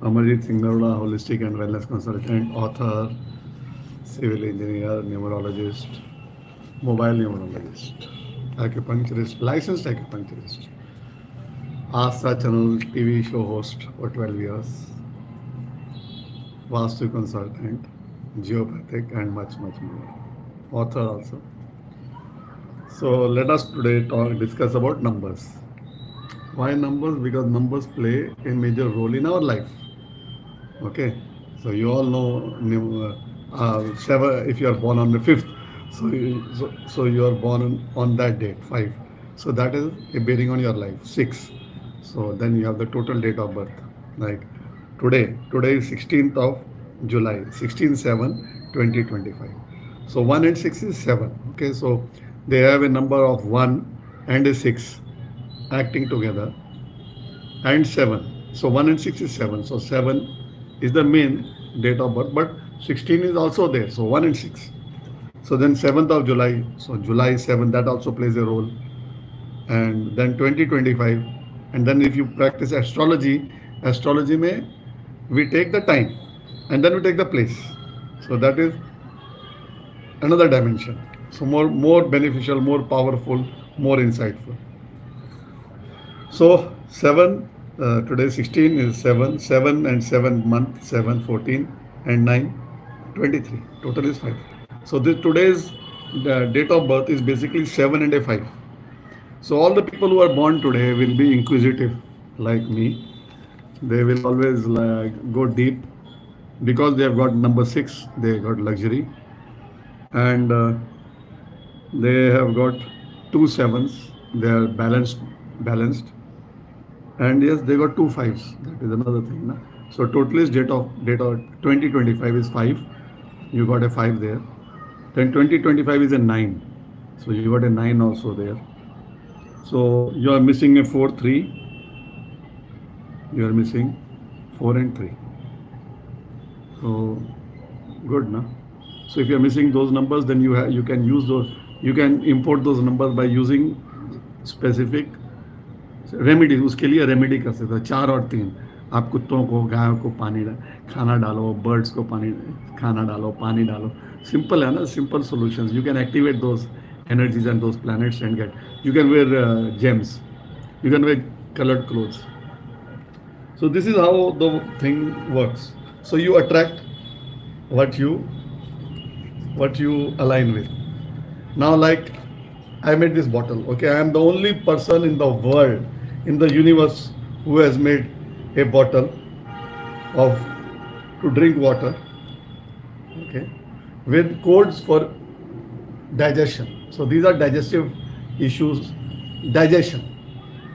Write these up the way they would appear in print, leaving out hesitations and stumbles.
Amarjit Singh Narula, holistic and wellness consultant, author, civil engineer, numerologist, mobile numerologist, acupuncturist, licensed acupuncturist, Asta channel TV show host for 12 years, Vastu consultant, geopathic, and much, much more. Author also. So let us today discuss about numbers. Why numbers? Because numbers play a major role in our life. Okay, so you all know seven. If you are born on the fifth, so you are born on that date, five. So that is a bearing on your life. Six. So then you have the total date of birth. Like today is 16th of July, 16/7/2025. So 1 and 6 is 7. Okay, so they have a number of 1 and a 6 acting together, and 7. So 1 and 6 is 7. So 7 is the main date of birth, but 16 is also there. So 1 and 6. So then 7th of July. So July 7, that also plays a role. And then 2025. And then if you practice astrology may we take the time and then we take the place. So that is another dimension. So more beneficial, more powerful, more insightful. So 7, today 16 is 7, 7 and 7 month, 7, 14 and 9, 23. Total is 5. So today's date of birth is basically 7 and a 5. So all the people who are born today will be inquisitive like me. They will always go deep because they have got number 6, they got luxury, and they have got two sevens, they are balanced, and yes, they got two fives. That is another thing. Na? So total is date of 2025 is 5. You got a 5 there. Then 2025 is a 9. So you got a 9 also there. So you are missing a 4, 3. You are missing 4 and 3. So good, na? So if you are missing those numbers, then you can use those. You can import those numbers by using specific remedy. उसके लिए remedy कर सकते हो 4 और 3. आप कुत्तों को, गायों को खाना डालो, बर्ड्स को खाना डालो, पानी डालो. सिंपल है ना, simple solutions. You can activate those energies and those planets and get. You can wear gems. You can wear colored clothes. So this is how the thing works. So you attract what you align with. Now, like I made this bottle. Okay, I am the only person in the world, in the universe, who has made a bottle of to drink water. Okay, with codes for digestion. So these are digestive issues. Digestion.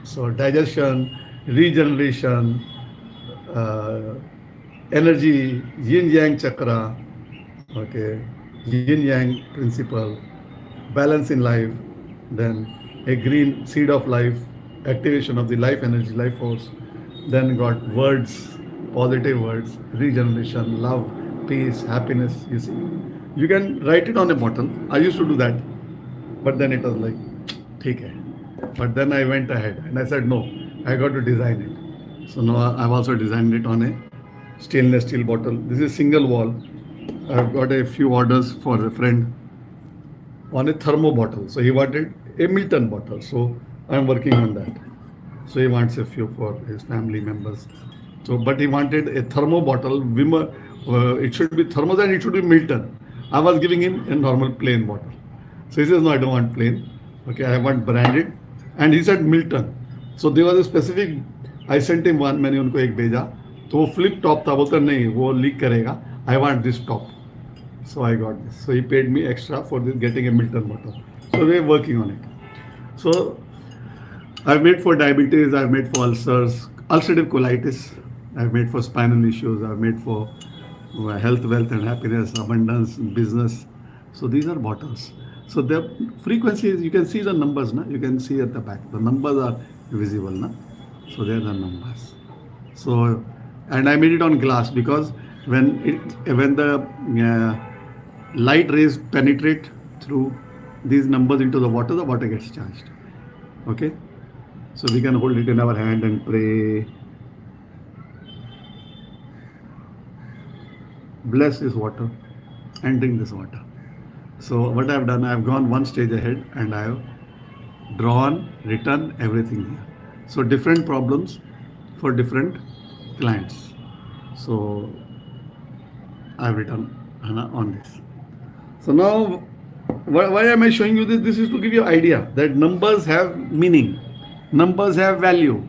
So digestion, regeneration, energy, yin yang chakra. Okay, yin yang principle, balance in life, then a green seed of life, activation of the life energy, life force, then got words, positive words, regeneration, love, peace, happiness. You see, you can write it on a bottle. I used to do that, but then it was like, ठीक है. But then I went ahead and I said, no, I got to design it. So now I've also designed it on a stainless steel bottle. This is single wall. I've got a few orders for a friend on a thermo bottle. So he wanted a Milton bottle. So I'm working on that. So he wants a few for his family members. So, but he wanted a thermo bottle. It should be thermos and it should be Milton. I was giving him a normal plain bottle. So he says, no, I don't want plain. Okay, I want branded. And he said Milton. So there was a specific, I sent him one, मैंने उनको एक भेजा. तो वो flip top था, बोलता नहीं वो leak करेगा. I want this top. So I got this. So he paid me extra for this, getting a Milton bottle. So we're working on it. So I've made for diabetes, I've made for ulcers, ulcerative colitis, I've made for spinal issues, I've made for health, wealth and happiness, abundance, business. So these are bottles. So the frequencies, you can see the numbers, na? You can see at the back. The numbers are visible, na? So they are the numbers. So, and I made it on glass because when the light rays penetrate through these numbers into the water gets charged. Okay? So we can hold it in our hand and pray. bless this water and drink this water. So what I've done, I've gone one stage ahead and I've drawn, written everything here. So different problems for different clients. So I've written on this. So now, why am I showing you this? This is to give you idea that numbers have meaning, numbers have value.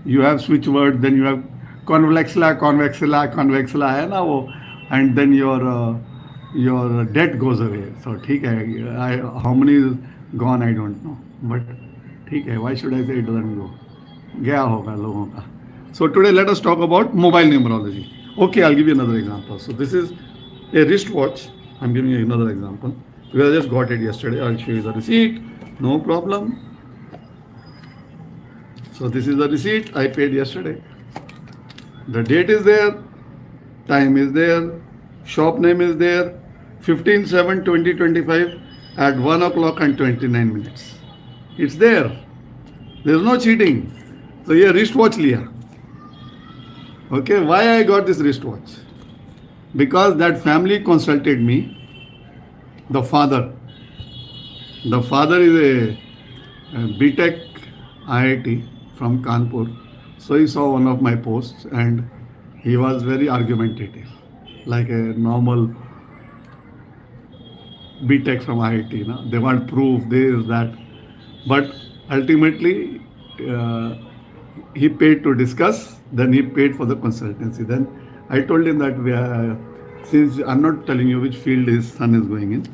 You have switch word, then you have convexilla है ना वो, and then your debt goes away. So ठीक है, how many is gone I don't know, but ठीक है, why should I say it doesn't go? गया होगा लोगों का. So today let us talk about mobile numerology. Okay, I'll give you another example. So this is a wristwatch. I'm giving you another example because I just got it yesterday. I'll show you the receipt. No problem. So this is the receipt I paid yesterday. The date is there, time is there, shop name is there, 15/7/2025 at 1 o'clock and 29 minutes. It's there. There's no cheating. So ये wristwatch लिया. Okay, why I got this wristwatch? Because that family consulted me. The father is a B.Tech IIT from Kanpur. So he saw one of my posts and he was very argumentative, like a normal B.Tech from IIT. No? They want proof, this, that. But ultimately, he paid to discuss, then he paid for the consultancy. Then I told him that since I'm not telling you which field his son is going in,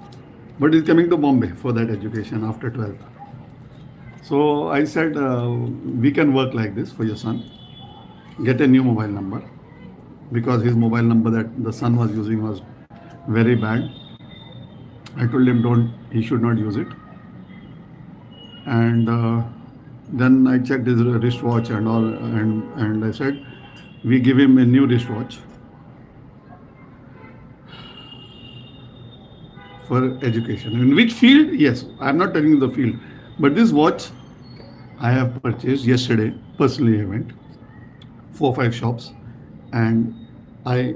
but he's coming to Bombay for that education after 12th. So I said, we can work like this for your son. Get a new mobile number, because his mobile number that the son was using was very bad. I told him he should not use it. And then I checked his wristwatch and all, and I said, we give him a new wristwatch for education. In which field? Yes, I'm not telling you the field, but this watch I have purchased yesterday. Personally, I went 4-5 shops, and I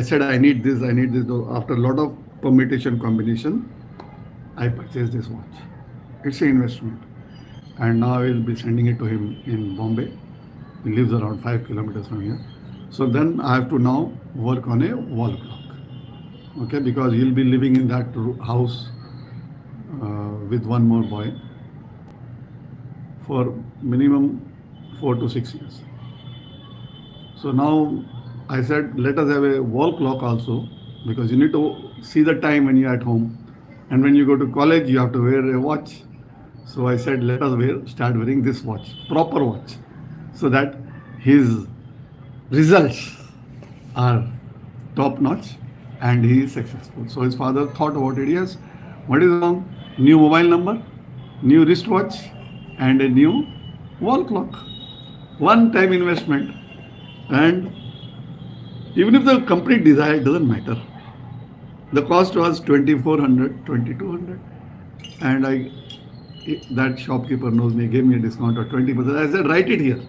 said I need this. After a lot of permutation combination, I purchased this watch. It's an investment, and now I will be sending it to him in Bombay. He lives around 5 kilometers from here. So then I have to now work on a wall clock. Okay, because he'll be living in that house with one more boy for minimum 4 to 6 years. So now I said, let us have a wall clock also, because you need to see the time when you're at home, and when you go to college you have to wear a watch. So I said, let us start wearing this watch, proper watch, so that his results are top notch and he is successful. So his father thought about it. Yes, what is wrong? New mobile number, new wristwatch, and a new wall clock. One time investment. And even if the complete design doesn't matter, the cost was 2,400, 2,200, and that shopkeeper knows me, gave me a discount of 20%. I said, write it here.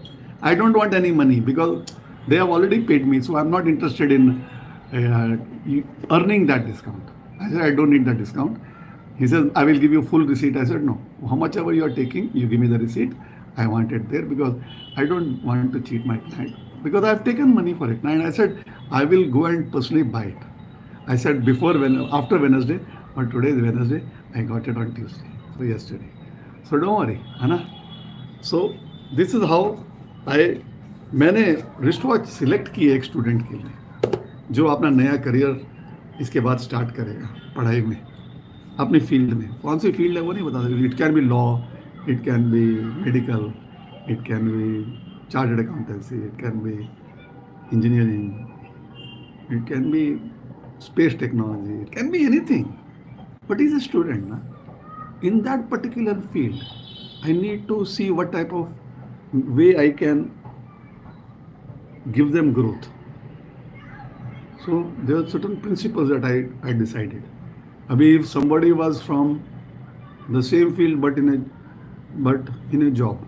I don't want any money because they have already paid me, so I'm not interested in earning that discount. I said, I don't need that discount. He says, I will give you full receipt. I said, no, how much ever you are taking, you give me the receipt. I want it there because I don't want to cheat my client, because I have taken money for it. And I said, I will go and personally buy it. I said after Wednesday, but today is Wednesday, I got it on Tuesday, so yesterday. So don't worry, Anna. So this is how मैंने wrist watch select की एक student के लिए जो अपना नया career इसके बाद स्टार्ट करेगा पढ़ाई में, अपनी फील्ड में. कौन सी फील्ड है वो नहीं बता सकती. It can be law, it can be medical, it can be chartered accountancy, it can be engineering, it can be space technology, it can be anything. But he's a student. Na? In that particular field, I need to see what type of way I can give them growth. So there are certain principles that I decided. Abhi, if somebody was from the same field but in a job,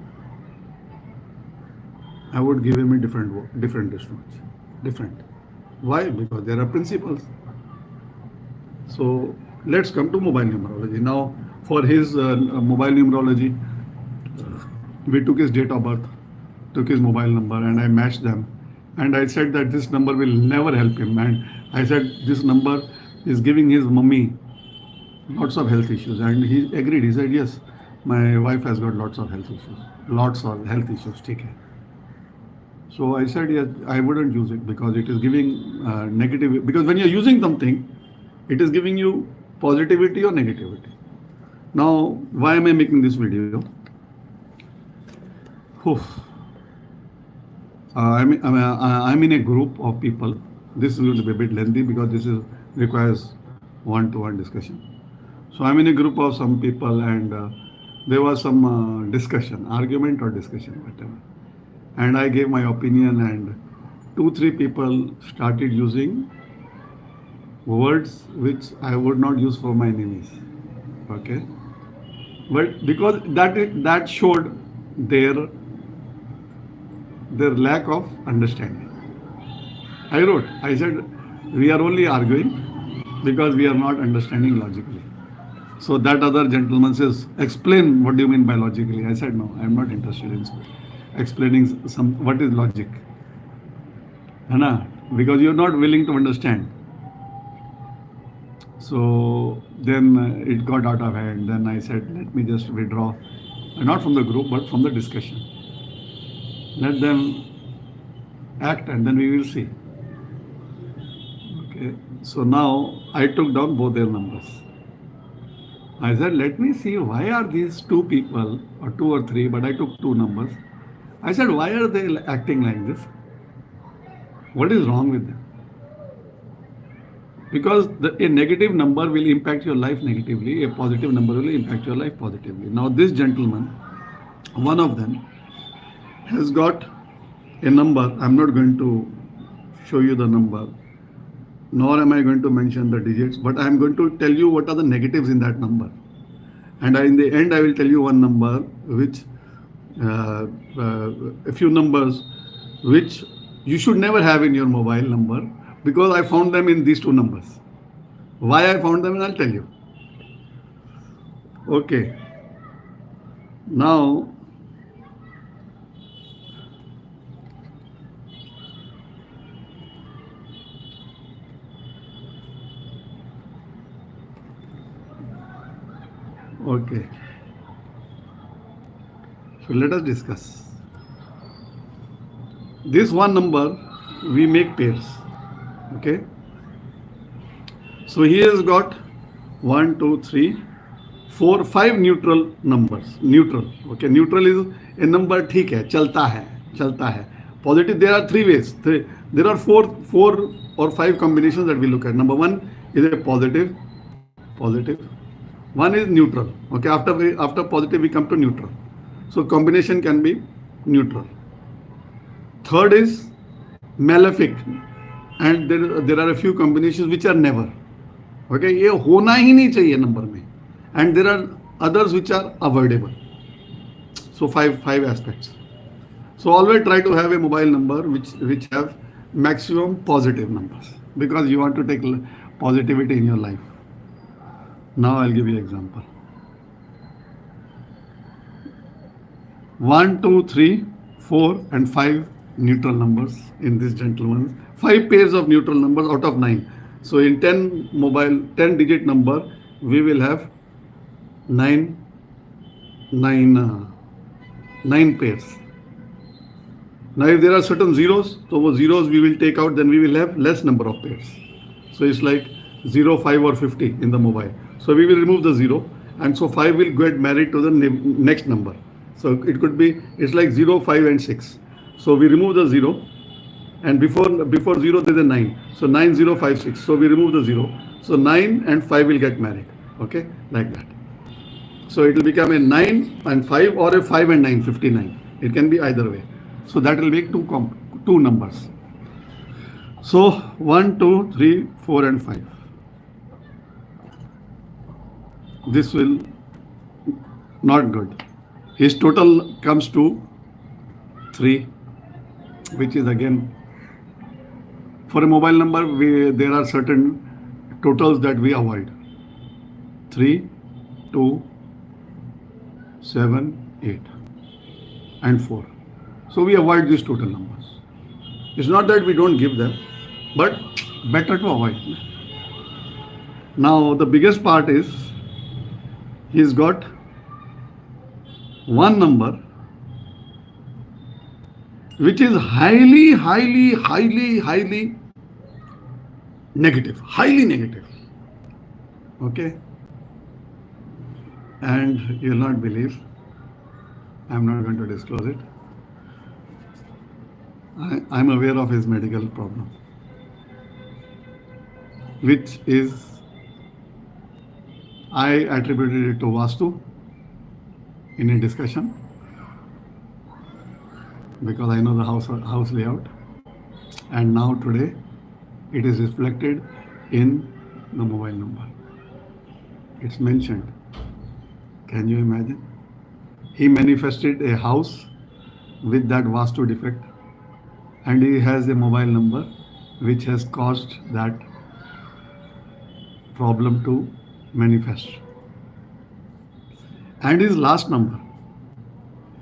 I would give him a different response. Different. Why? Because there are principles. So let's come to mobile numerology. Now, for his mobile numerology, we took his date of birth, took his mobile number, and I matched them. And I said that this number will never help him. And I said this number is giving his mummy lots of health issues. And he agreed. He said, yes, my wife has got lots of health issues. Lots of health issues. ठीक है. So I said, yes, I wouldn't use it because it is giving negative. Because when you're using something, it is giving you positivity or negativity. Now, why am I making this video? Whew. I'm in a group of people. This will be a bit lengthy because this is requires one-to-one discussion. So I'm in a group of some people, and there was some discussion, argument or discussion, whatever. And I gave my opinion, and 2-3 people started using words which I would not use for my enemies. Okay, but because that showed their lack of understanding. I wrote, I said, we are only arguing because we are not understanding logically. So that other gentleman says, explain what do you mean by logically. I said, no, I am not interested in explaining what is logic. Because you are not willing to understand. So then it got out of hand. Then I said, let me just withdraw, not from the group, but from the discussion. Let them act and then we will see. Okay. So now I took down both their numbers. I said, let me see why are these 2 people or 2 or 3, but I took 2 numbers. I said, why are they acting like this? What is wrong with them? Because a negative number will impact your life negatively, a positive number will impact your life positively. Now this gentleman, one of them, has got a number. I'm not going to show you the number, nor am I going to mention the digits, but I'm going to tell you what are the negatives in that number. And in the end, I will tell you one number, which a few numbers which you should never have in your mobile number, because I found them in these 2 numbers. Why I found them, and I'll tell you. Okay. Now, okay. So let us discuss. This one number, we make pairs. Okay. So he has got 1, 2, 3, 4, 5 neutral numbers. Neutral. Okay. Neutral is a number, ठीक है, चलता है. Positive, there are 3 ways. There are 4 or 5 combinations that we look at. Number 1 is a positive. One is neutral. Okay. After positive, we come to neutral. So combination can be neutral. Third is malefic, and there are a few combinations which are never. Okay, ये होना ही नहीं चाहिए number में, and there are others which are avoidable. So five aspects. So always try to have a mobile number which have maximum positive numbers, because you want to take positivity in your life. Now I'll give you an example. 1, 2, 3, 4, and 5 neutral numbers in this gentleman. 5 pairs of neutral numbers out of 9. So in 10 digit number, we will have 9 pairs. Now if there are certain zeros, so those zeros we will take out, then we will have less number of pairs. So it's like 0, 5 or 50 in the mobile. So we will remove the 0, and so 5 will get married to the next number. So it could be, it's like 0, 5 and 6. So we remove the 0, and before 0 there is a 9. So 9, 0, 5, 6. So we remove the 0. So 9 and 5 will get married. Okay, like that. So it will become a 9 and 5 or a 5 and 9, 59. It can be either way. So that will make two numbers. So 1, 2, 3, 4 and 5. This will not good. His total comes to 3, which is again For a mobile number, there are certain totals that we avoid: 3, 2, 7, 8, and 4. So we avoid these total numbers. It's not that we don't give them, but better to avoid. Now, the biggest part is he's got one number which is highly negative. Highly negative. Okay? And you'll not believe, I'm not going to disclose it. I'm aware of his medical problem, which is, I attributed it to Vastu in a discussion because I know the house layout, and now today it is reflected in the mobile number. It's mentioned. Can you imagine? He manifested a house with that Vastu defect, and he has a mobile number which has caused that problem to manifest. And his last number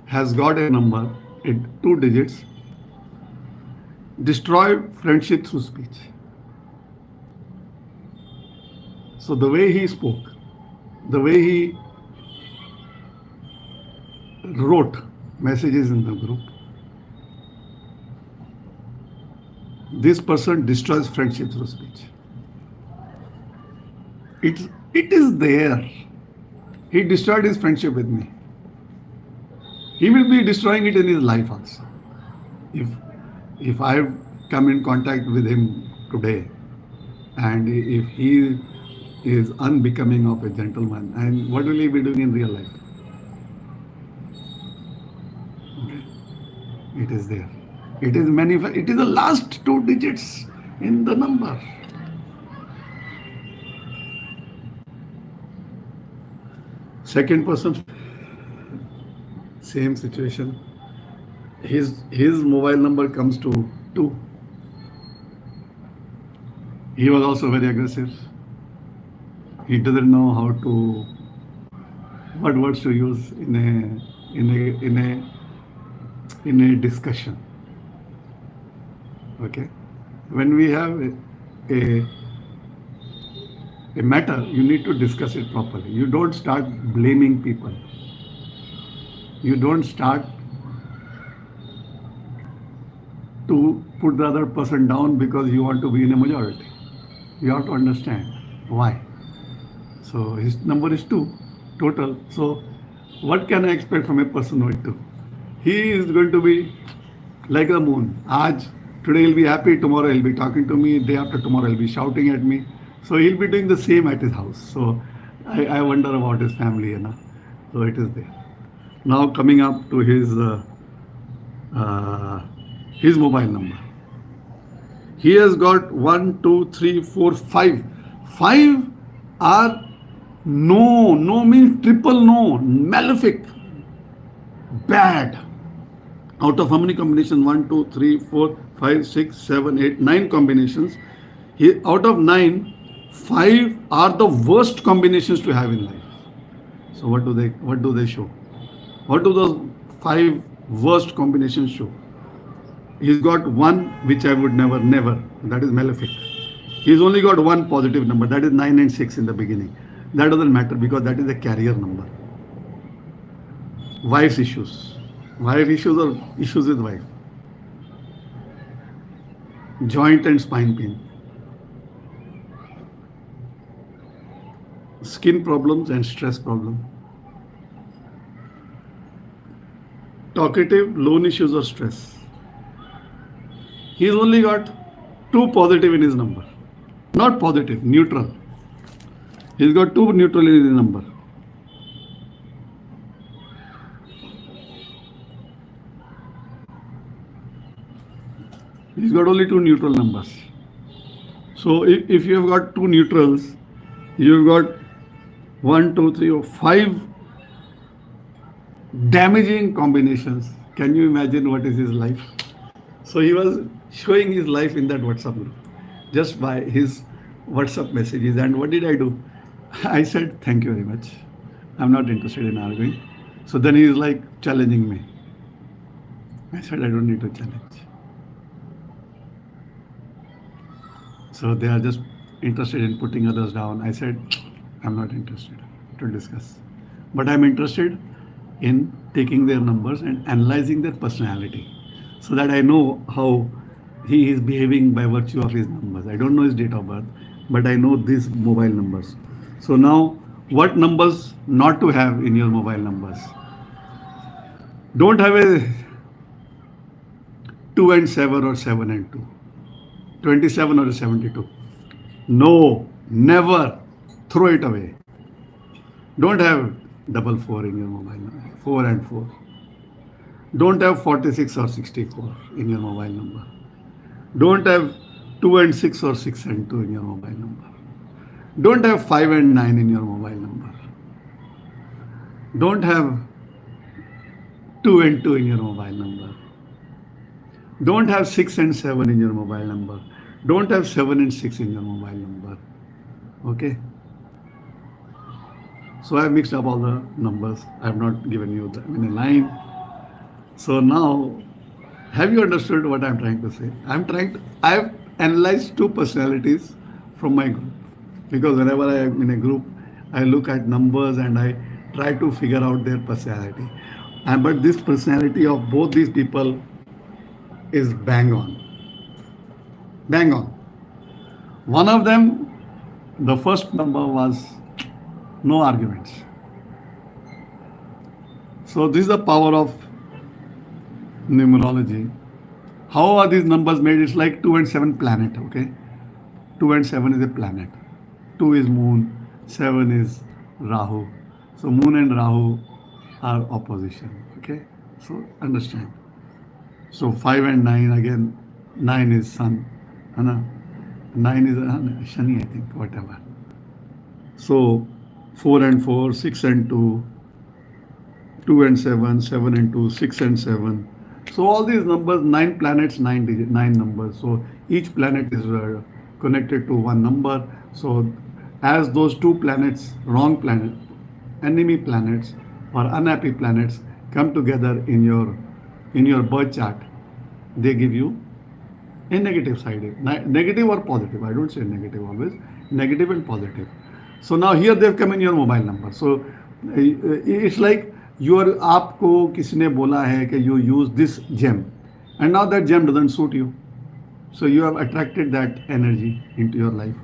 has got a number in 2 digits: destroy friendship through speech. So the way he spoke, the way he wrote messages in the group, this person destroys friendship through speech. It is there. He destroyed his friendship with me. He will be destroying it in his life also. If I come in contact with him today, and if he is unbecoming of a gentleman, and what will he be doing in real life? Okay. It is there. It is manifest. It is the last 2 digits in the number. Second person, same situation. His mobile number comes to 2. He was also very aggressive. He doesn't know what words to use in a discussion. Okay, when we have a matter, you need to discuss it properly. You don't start blaming people. You don't start to put the other person down because you want to be in a majority. You have to understand why. So his number is 2 total. So what can I expect from a person with 2? He is going to be like the moon. Today he'll be happy, tomorrow he'll be talking to me, day after tomorrow he'll be shouting at me. So he'll be doing the same at his house. So I wonder about his family, you know. So it is there. Now coming up to his mobile number. He has got 1, 2, 3, 4, 5. 5 are no. No means triple no. Malefic. Bad. Out of how many combinations? 1, 2, 3, 4, 5, 6, 7, 8, 9 combinations. Out of 9, 5 are the worst combinations to have in life. So what do they show? What do those 5 worst combinations show? He's got 1 which I would never, that is malefic. He's only got 1 positive number, that is 9 and 6 in the beginning. That doesn't matter because that is a carrier number. Wife's issues. Wife issues or issues with wife. Joint and spine pain. Skin problems and stress problem. Talkative, loan issues or stress. He's only got 2 positive in his number. Not positive, neutral. He's got 2 neutral in his number. He's got only 2 neutral numbers. So if you have got 2 neutrals, you've got 1, 2, 3 or 5 damaging combinations. Can you imagine what is his life? So he was showing his life in that WhatsApp group just by his WhatsApp messages. And what did I do? I said, thank you very much. I'm not interested in arguing. So then he is like challenging me. I said, I don't need to challenge. So they are just interested in putting others down. I said, I'm not interested to discuss. But I'm interested in taking their numbers and analyzing their personality so that I know how he is behaving by virtue of his numbers. I don't know his date of birth, but I know these mobile numbers. So now, what numbers not to have in your mobile numbers? Don't have a 2 and 7 or 7 and 2. 27 or 72. No, never. Throw it away. Don't have double 4 in your mobile number. 4 and 4. Don't have 46 or 64 in your mobile number. Don't have 2 and 6 or 6 and 2 in your mobile number. Don't have 5 and 9 in your mobile number. Don't have 2 and 2 in your mobile number. Don't have 6 and 7 in your mobile number. Don't have 7 and 6 in your mobile number. Okay? So I have mixed up all the numbers. I have not given you them in a line. So now, have you understood what I'm trying to say? I have analyzed two personalities from my group. Because whenever I am in a group, I look at numbers and I try to figure out their personality. But this personality of both these people is bang on. Bang on. One of them, the first number was no arguments. So this is the power of numerology. How are these numbers made? It's like 2 and 7 planet, okay? 2 and 7 is a planet. 2 is moon, 7 is Rahu. So moon and Rahu are opposition, okay? So understand. So 5 and 9 again, 9 is sun, 9 is Shani, I think, whatever. So 4 and 4, 6 and 2, 2 and 7, 7 and 2, 6 and 7. So all these numbers, 9 planets, 9 numbers. So each planet is connected to one number. So as those two planets, wrong planet, enemy planets or unhappy planets come together in your birth chart, they give you a negative side, negative or positive. I don't say negative always, negative and positive. So now here they've come in your mobile number. So it's like आपको किसी ने बोला है कि you use this gem and now that gem doesn't suit you. So you have attracted that energy into your life.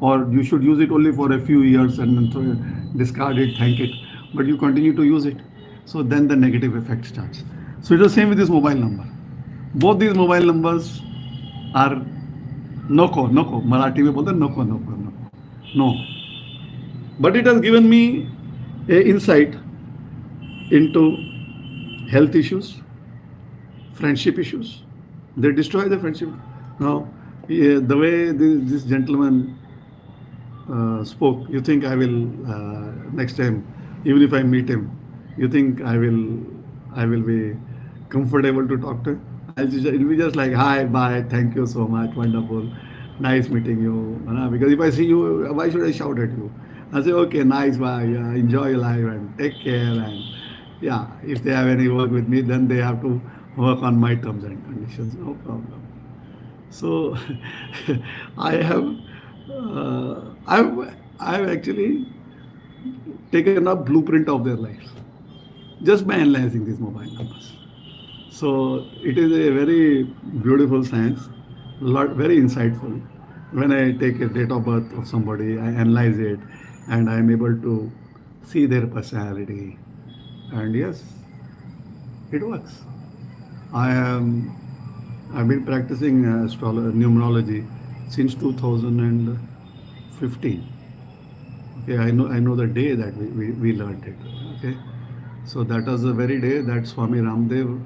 Or you should use it only for a few years and then discard it, thank it. But you continue to use it. So then the negative effect starts. So it's the same with this mobile number. Both these mobile numbers are नको नको मराठी में बोलते नको नको नको no. But it has given me a insight into health issues, friendship issues. They destroy the friendship. Now, the way this gentleman spoke, you think I will next time, even if I meet him, you think I will be comfortable to talk to him? It'll be just like, hi, bye, thank you so much, wonderful, nice meeting you. Because if I see you, why should I shout at you? I say, okay, nice, bye, yeah, enjoy your life and take care. And yeah, if they have any work with me, then they have to work on my terms and conditions, no problem. So I've actually taken a blueprint of their life just by analyzing these mobile numbers. So it is a very beautiful science, very insightful. When I take a date of birth of somebody, I analyze it, and I am able to see their personality. And yes, it works. I've been practicing numerology since 2015. Okay, I know the day that we learned it. Okay, so that was the very day that Swami Ramdev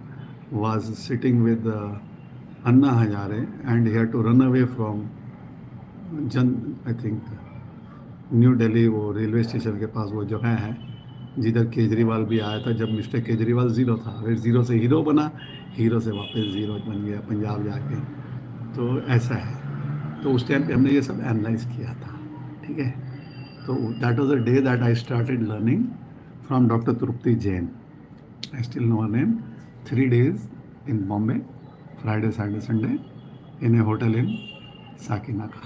was sitting with Anna Hazare, and he had to run away from I think new Delhi, वो railway station के पास वो जगह है जिधर केजरीवाल भी आया था जब मिस्टर केजरीवाल ज़ीरो था, फिर ज़ीरो से हीरो बना, हीरो से वापस ज़ीरो बन गया पंजाब जाके. तो ऐसा है। तो उस टाइम पे हमने ये सब एनालाइज किया था, ठीक है। तो that was the day that I started learning from doctor Tripti Jain. I still know her name. 3 days in Bombay, Friday, Saturday, Sunday, in a hotel in Sakinaka.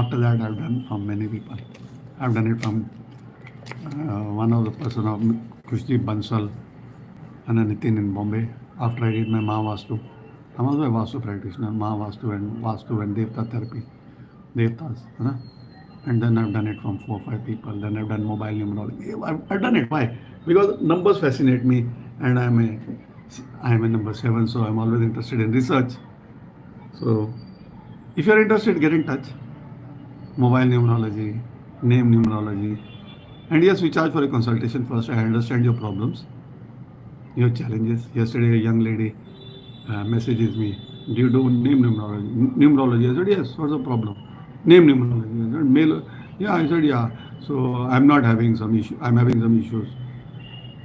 After that, I've done from many people. I've done it from one of the person of Kushdeep Bansal and Nitin in Bombay. After I did my Mahavastu, I'm also a Vastu practitioner, Mahavastu and Devta therapy, Devtas, you know? And then I've done it from 4 or 5 people. Then I've done mobile numerology. I've done it. Why? Because numbers fascinate me, and I'm a number 7, so I'm always interested in research. So if you're interested, get in touch. Mobile numerology, name numerology, and yes, we charge for a consultation first. I understand your problems, your challenges. Yesterday, a young lady messages me, do you do name numerology? Numerology. I said, yes, what's the problem? Name numerology. I said, mail. Yeah, I said, yeah. So I'm not having some issue. I'm having some issues.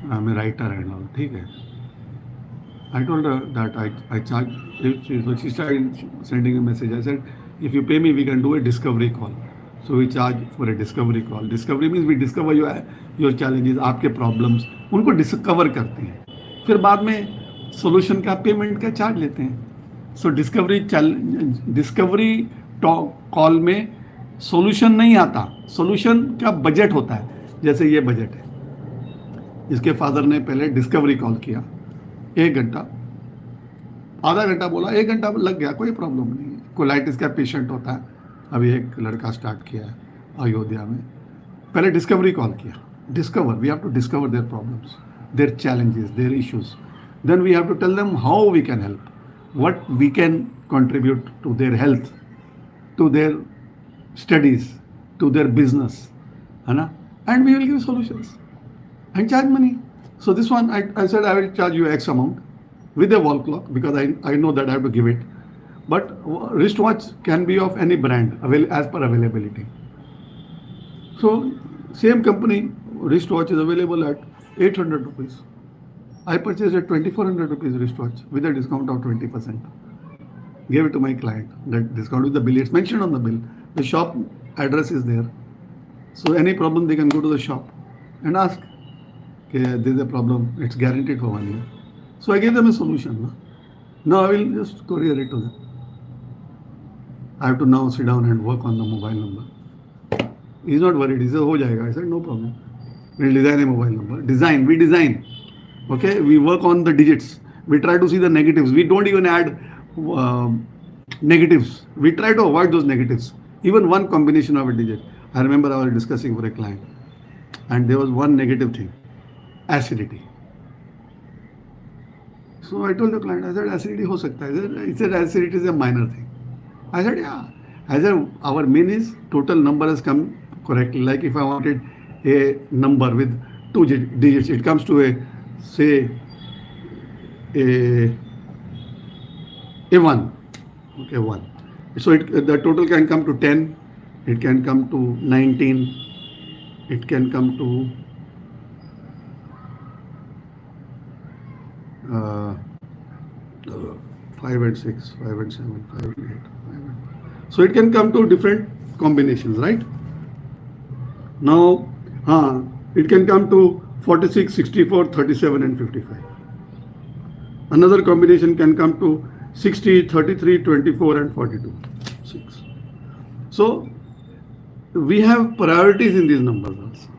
I'm a writer and all. Okay. I told her that I charge. So she started sending a message. I said, if you pay me, we can do a discovery call. So we charge for a discovery call. Discovery means we discover your challenges, आपके problems, उनको discover करते हैं. फिर बाद में solution का payment का charge लेते हैं. So discovery call में solution नहीं आता. Solution का budget होता है. जैसे ये budget है. इसके फादर ने पहले डिस्कवरी कॉल किया 1 घंटा, आधा घंटा बोला, 1 घंटा लग गया, कोई प्रॉब्लम नहीं है. कोलाइटिस का पेशेंट होता है. अभी एक लड़का स्टार्ट किया है अयोध्या में. पहले डिस्कवरी कॉल किया. Discover, we have to discover their problems, their challenges, their issues. Then we have to tell them how we can help, what we can contribute to their health, to their studies, to their business, है ना. And we will give solutions and charge money. So this one, I said I will charge you X amount with a wall clock because I know that I have to give it. But wristwatch can be of any brand as per availability. So same company wristwatch is available at 800 rupees. I purchased a 2400 rupees wristwatch with a discount of 20%. Gave it to my client. That discount with the bill. It's mentioned on the bill. The shop address is there. So any problem they can go to the shop and ask. Okay, there is a problem, it's guaranteed for 1 year. So I gave them a solution. Now I will just courier it to them. I have to now sit down and work on the mobile number. He's not worried. He said, ho jayega. I said, no problem. We'll design a mobile number. We design. Okay, we work on the digits. We try to see the negatives. We don't even add negatives. We try to avoid those negatives. Even one combination of a digit. I remember I was discussing for a client, and there was one negative thing. Acidity. So I told the client, I said, acidity ho sakta hai. He said, acidity is a minor thing. I said, yeah. I said, our mean is total number has come correctly. Like if I wanted a number with 2 digits, it comes to say a 1. Okay, 1. So the total can come to 10. It can come to 19. It can come to 5 and 6, 5 and 7, 5 and 8, 5 and... So it can come to different combinations, right? Now, it can come to 46, 64, 37 and 55. Another combination can come to 60, 33, 24 and 42. 6. So we have priorities in these numbers also.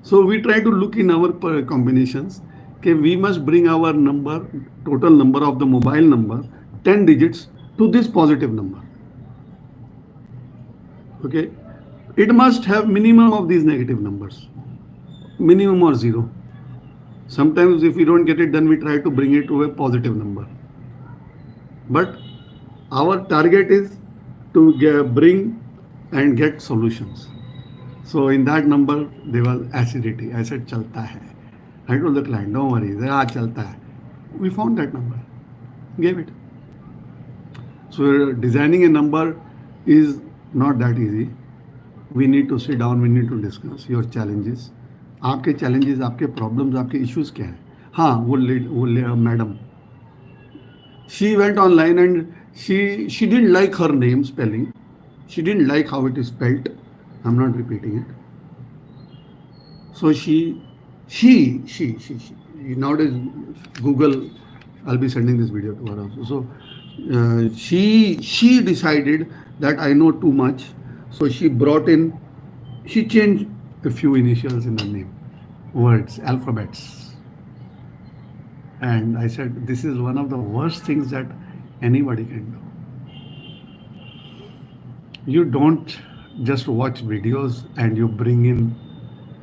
So we try to look in our combinations. Okay, we must bring our number, total number of the mobile number, 10 digits to this positive number. Okay, it must have minimum of these negative numbers, minimum or 0. Sometimes if we don't get it, then we try to bring it to a positive number. But our target is to bring and get solutions. So in that number, there was acidity. I said, chalta hai. I told the client, don't worry, chalta hai. We found that number, gave it. So designing a number is not that easy. We need to sit down, we need to discuss your challenges. आपके challenges, आपके problems, आपके issues क्या हैं? हाँ, वो madam, she went online and She didn't like her name spelling. She didn't like how it is spelled. I'm not repeating it. So she nowadays Google. I'll be sending this video to her also. So she decided that I know too much. So she brought in. She changed a few initials in her name, words, alphabets, and I said this is one of the worst things that anybody can do. You don't just watch videos and you bring in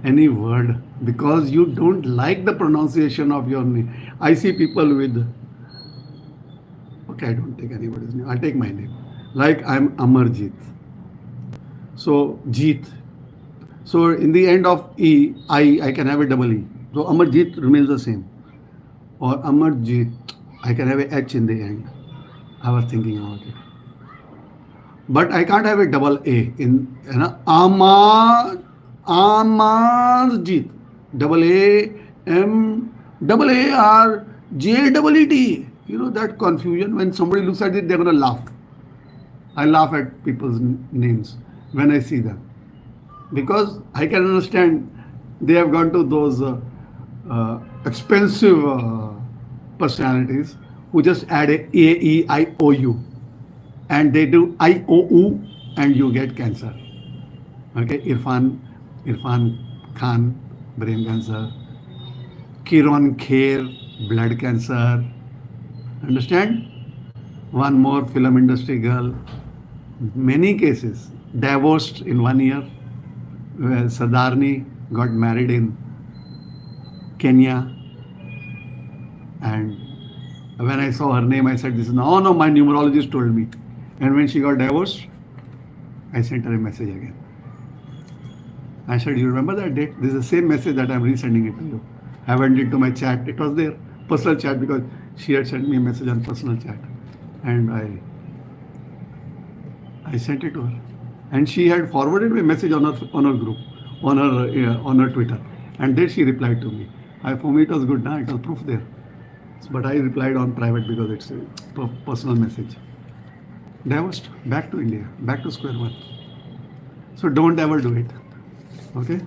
any word because you don't like the pronunciation of your name. I see people with, okay, I don't take anybody's name, I take my name. Like I'm Amarjit. So, Jeet. So, in the end of E, I can have a double E. So, Amarjit remains the same. Or Amarjit, I can have a H in the end. I was thinking about it. But I can't have a double A in, Amarjit. Double A, M, double A, R, J, double E, T. You know that confusion. When somebody looks at it, they're going to laugh. I laugh at people's names when I see them. Because I can understand they have gone to those expensive personalities who just add a E, I, O, U. And they do I, O, U, and you get cancer. Okay, Irfan Khan, brain cancer. Kiran Kher, blood cancer. Understand? One more film industry girl. Many cases. Divorced in 1 year. Well, Sadarni got married in Kenya. And when I saw her name, I said, this is no, my numerologist told me. And when she got divorced, I sent her a message again. I said, you remember that date? This is the same message that I'm resending it to you. I went into my chat. It was there, personal chat, because she had sent me a message on personal chat. And I sent it to her. And she had forwarded a message on her group, on her Twitter. And then she replied to me. For me, it was good. It was proof there. But I replied on private because it's a personal message. Divorced, back to India, back to square one. So don't ever do it. Okay?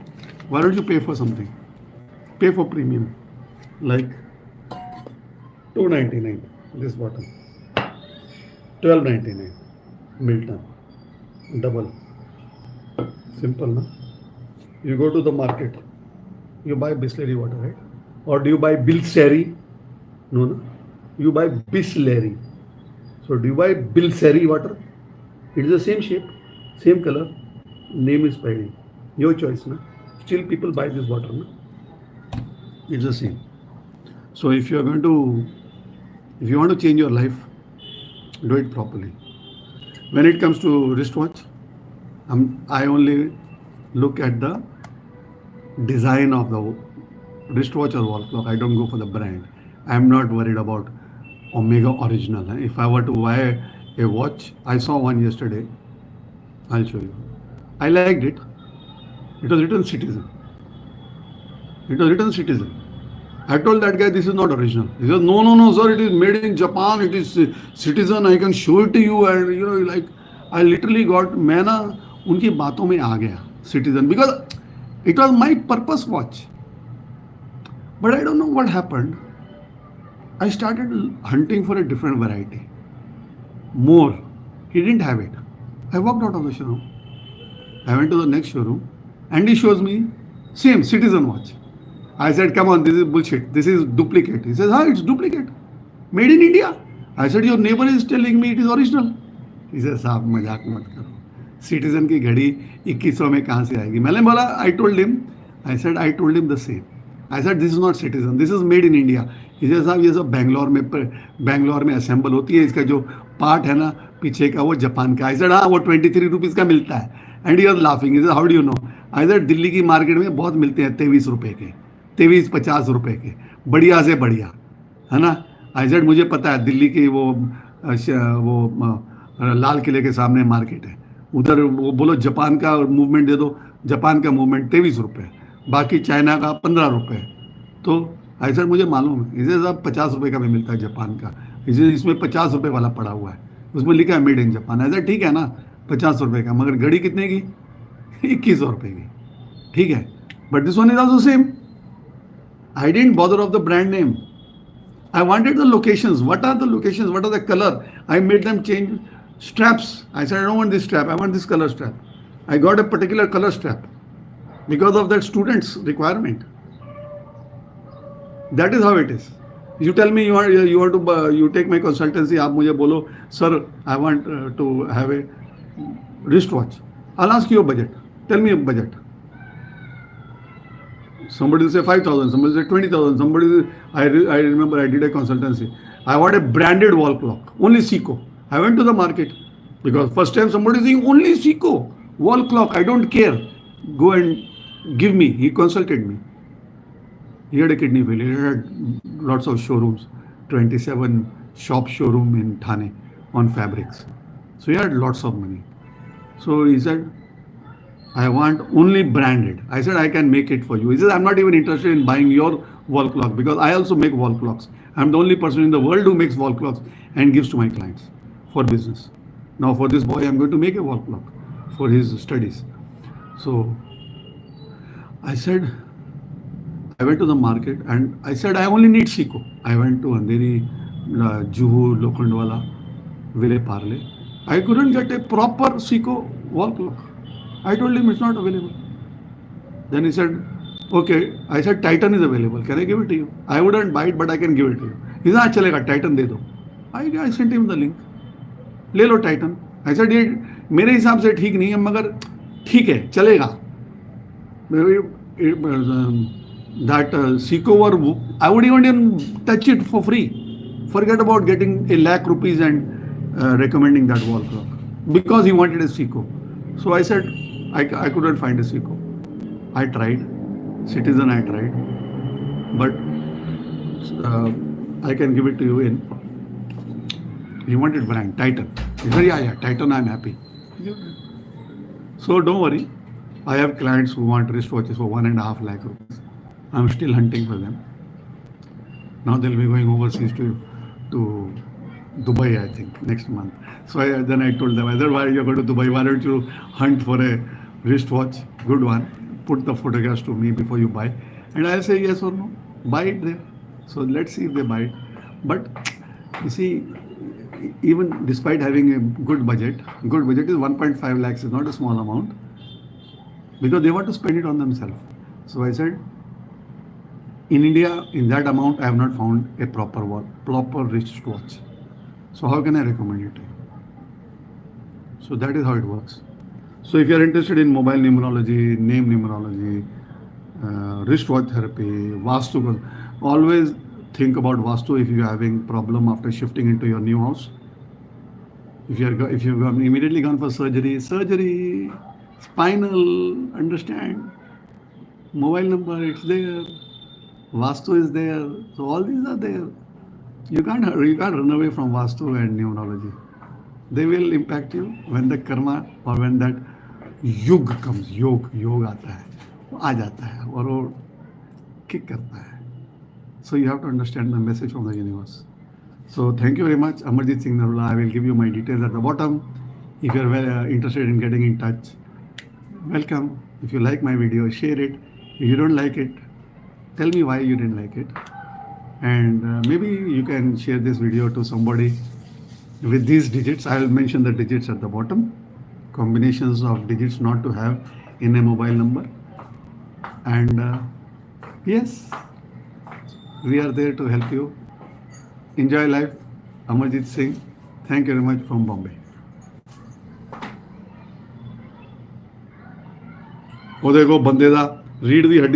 Why don't you pay for something? Pay for premium. Like $2.99 this bottle. $12.99 Milton. Double. Simple, na? You go to the market. You buy Bisleri water, right? Or do you buy Bilseri? No. You buy Bisleri. So do you buy Bilseri water? It is the same shape, same color, name is Paidi. Your choice, na? Still people buy this water, na? It's the same. So if you want to change your life, do it properly. When it comes to wristwatch, I only look at the design of the wristwatch or wall clock. I don't go for the brand. I'm not worried about Omega Original. If I were to buy a watch, I saw one yesterday. I'll show you. I liked it. It was written Citizen. I told that guy this is not original. He says, no, sir, it is made in Japan. It is Citizen. I can show it to you. And like I literally got, मैं ना उनकी बातों में आ गया Citizen because it was my purpose watch. But I don't know what happened. I started hunting for a different variety. More. He didn't have it. I walked out of the showroom. I went to the next showroom and he shows me same Citizen watch. I said, come on, this is bullshit. This is duplicate. He says, it's duplicate. Made in India. I said, your neighbor is telling me it is original. He says, साहब मजाक मत करो. Citizen की घड़ी 2100 में कहाँ से आएगी? मैंने बोला, I told him the same. I said, this is not Citizen. This is made in India. He says, साहब ये सब बैंगलोर में असेंबल होती है. इसका जो पार्ट है ना पीछे का वो जापान का. I said, हाँ वो 23 रुपीज़ का मिलता है. And he was laughing. He said, how do you know? I said, Delhi की मार्केट में बहुत मिलते हैं 23 रुपए के, 23-50 रुपए के, बढ़िया से बढ़िया, है ना. I said, मुझे पता है दिल्ली की वो लाल किले के सामने मार्केट है, उधर वो बोलो जापान का मूवमेंट दे दो, जापान का मूवमेंट 23 रुपये, बाकी चाइना का 15 रुपये. तो I said, मुझे मालूम है. इसे सब 50 रुपये का भी मिलता है जापान का. इसे इसमें 50 रुपये वाला पड़ा हुआ है. उसमें लिखा है मेड इन जापान। ऐसा ठीक है ना, 50 रुपये का, मगर घड़ी कितने की? 2100 रुपये की, ठीक है। But this one is also same. I didn't bother of the brand name. I wanted the locations. What are the locations? What are the color? I made them change straps. I said, I don't want this strap. I want this color strap. I got a particular color strap because of that student's requirement. That is how it is. You tell me you want to you take my consultancy. आप मुझे बोलो, sir, I want to have a wristwatch. I'll ask you a budget. Tell me a budget. Somebody will say 5,000, somebody will say 20,000, somebody will, I remember I did a consultancy. I want a branded wall clock, only Seiko. I went to the market because first time somebody is saying only Seiko, wall clock, I don't care. Go and give me. He consulted me. He had a kidney failure. He had lots of showrooms, 27 shop showroom in Thane on fabrics. So he had lots of money. So he said, I want only branded. I said, I can make it for you. He says, I'm not even interested in buying your wall clock because I also make wall clocks. I'm the only person in the world who makes wall clocks and gives to my clients for business. Now, for this boy, I'm going to make a wall clock for his studies. So I said, I went to the market and I said, I only need Seiko. I went to Andheri, Juhu, Lokhandwala, Ville Parle. I couldn't get a proper Seiko wall clock. I told him it's not available. Then he said, okay. I said, Titan is available. Can I give it to you? I wouldn't buy it, but I can give it to you. He said, chalega, Titan de do. I sent him the link. ले लो Titan. I said, ये मेरे हिसाब से ठीक नहीं है, मगर ठीक है, चलेगा. That Seiko or I would even touch it for free. Forget about getting a lakh rupees and recommending that wall clock because he wanted a Seiko. So I said, I couldn't find a Seiko. I tried, Citizen I tried, but I can give it to you in. He wanted brand Titan. He said, yeah, Titan. I'm happy. So don't worry. I have clients who want wristwatches for 1.5 lakh rupees. I'm still hunting for them. Now they'll be going overseas to Dubai, I think, next month. So then I told them, either why you're going to Dubai, why don't you hunt for a wristwatch, good one, put the photographs to me before you buy, and I'll say yes or no, buy it there. So let's see if they buy it. But you see, even despite having a good budget is 1.5 lakhs is not a small amount because they want to spend it on themselves. So I said, in India, in that amount, I have not found a proper wristwatch. So how can I recommend it to you? So that is how it works. So if you are interested in mobile numerology, name numerology, wristwatch therapy, Vastu, always think about Vastu if you are having problem after shifting into your new house. If you've immediately gone for surgery, spinal, understand, mobile number, it's there, Vastu is there, so all these are there. You can't run away from Vastu and numerology. They will impact you when the karma or when that युग comes. योग आता है, वो आ जाता है और वो kick करता है. So you have to understand the message from the universe. So thank you very much, Amarjit Singh Narula. I will give you my details at the bottom. If you are interested in getting in touch, welcome. If you like my video, share it. If you don't like it, tell me why you didn't like it. And maybe you can share this video to somebody with these digits. I will mention the digits at the bottom. Combinations of digits not to have in a mobile number. And yes, we are there to help you. Enjoy life. Amarjit Singh. Thank you very much from Bombay. ਉਹ ਦੇਖੋ ਬੰਦੇ ਦਾ ਰੀੜ ਦੀ ਹੱਡੀ